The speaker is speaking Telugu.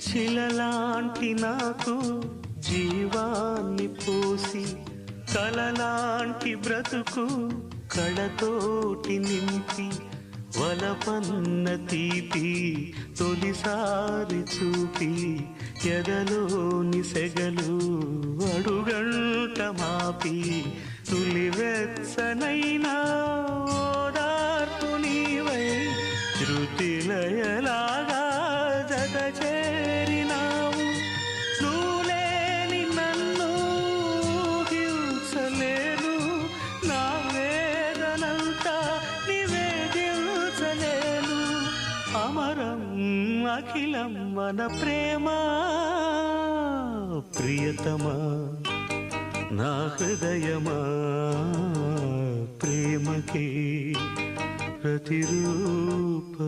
శిలలాంటి నాకు జీవాన్ని పోసి కలలాంటి బ్రతుకు కళతోటి నింపి వలపన్న తీపి తొలిసారి చూపి ఎదలోని సెగలు అడుగంట మాపి తులివెచ్చనైనా ఓదార్పు నీవై శృతిలయలాగా జత చేరినావు. నువ్వులేని నన్ను హింసలేను, నా వేదనంతా నివేదించలేను. అమరం అఖిలం మన ప్రేమ ప్రియతమా నా హృదయమా ప్రేమకే ప్రతిరూపమా.